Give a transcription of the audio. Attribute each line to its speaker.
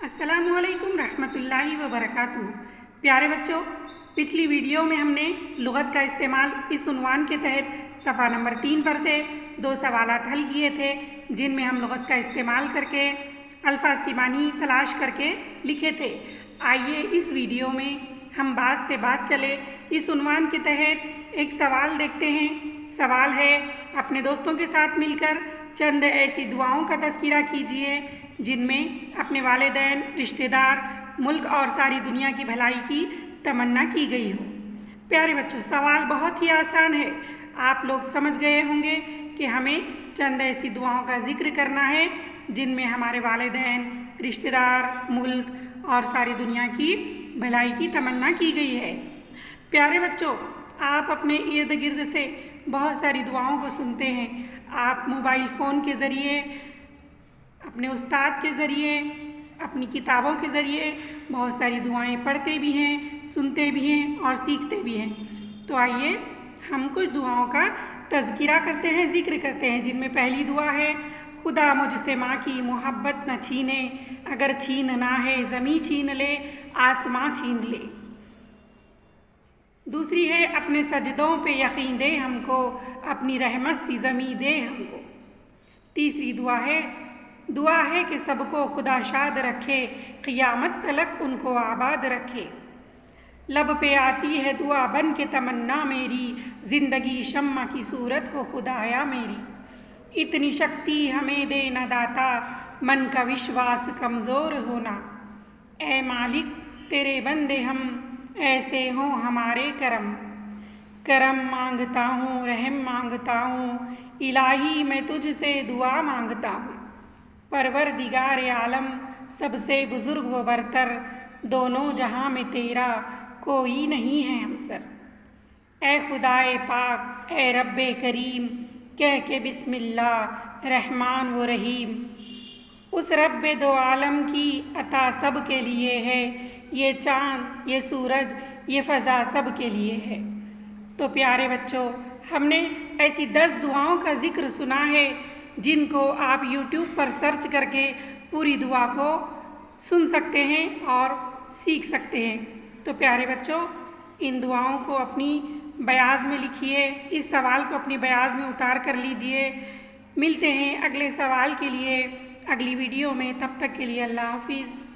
Speaker 1: अस्सलामु अलैकुम रहमतुल्लाहि व बरकातुहू। प्यारे बच्चों, पिछली वीडियो में हमने लुग़त का इस्तेमाल इस उन्वान के तहत सफ़ा नंबर 3 पर से 2 सवालात हल किए थे, जिनमें हम लुग़त का इस्तेमाल करके अल्फाज की मानी तलाश करके लिखे थे। आइए इस वीडियो में हम बात से बात चले इस उन्वान के तहत एक सवाल देखते हैं। सवाल है, अपने दोस्तों के साथ मिलकर चंद ऐसी दुआओं का तज़किरा कीजिए जिनमें अपने वालिदैन, रिश्तेदार, मुल्क और सारी दुनिया की भलाई की तमन्ना की गई हो। प्यारे बच्चों, सवाल बहुत ही आसान है। आप लोग समझ गए होंगे कि हमें चंद ऐसी दुआओं का ज़िक्र करना है जिनमें हमारे वालिदैन, रिश्तेदार, मुल्क और सारी दुनिया की भलाई की तमन्ना की गई है। प्यारे बच्चों, आप अपने इर्द गिर्द से बहुत सारी दुआओं को सुनते हैं। आप मोबाइल फ़ोन के ज़रिए, अपने उस्ताद के ज़रिए, अपनी किताबों के ज़रिए बहुत सारी दुआएं पढ़ते भी हैं, सुनते भी हैं और सीखते भी हैं। तो आइए हम कुछ दुआओं का तज़किरा करते हैं, ज़िक्र करते हैं, जिनमें पहली दुआ है, खुदा मुझसे माँ की मोहब्बत न छीने, अगर छीनना है ज़मीं छीन ले, आसमां छीन ले। दूसरी है, अपने सजदों पे यकीन दे हमको, अपनी रहमत सी ज़मीं दे हमको। तीसरी दुआ है कि सबको खुदा शाद रखे, क़ियामत तलक उनको आबाद रखे। लब पे आती है दुआ बन के तमन्ना मेरी, ज़िंदगी शम्मा की सूरत हो खुदाया मेरी। इतनी शक्ति हमें दे न दाता, मन का विश्वास कमज़ोर होना। ए मालिक तेरे बंदे हम, ऐसे हों हमारे करम। करम मांगता हूँ, रहम मांगता हूँ, इलाही मैं तुझसे दुआ मांगता हूँ। परवरदिगार आलम सबसे बुज़ुर्ग व बरतर, दोनों जहाँ में तेरा कोई नहीं है हमसर। ए खुदाए पाक, ए रब्बे करीम, कह के बिस्मिल्लाह रहमान व रहीम। उस रब्बे दो आलम की अता सब के लिए है, ये चाँद, ये सूरज, ये फ़ज़ा सब के लिए है। तो प्यारे बच्चों, हमने ऐसी 10 दुआओं का ज़िक्र सुना है जिनको आप YouTube पर सर्च करके पूरी दुआ को सुन सकते हैं और सीख सकते हैं। तो प्यारे बच्चों, इन दुआओं को अपनी बयाज़ में लिखिए, इस सवाल को अपनी बयाज़ में उतार कर लीजिए। मिलते हैं अगले सवाल के लिए अगली वीडियो में, तब तक के लिए अल्लाह हाफ़िज़।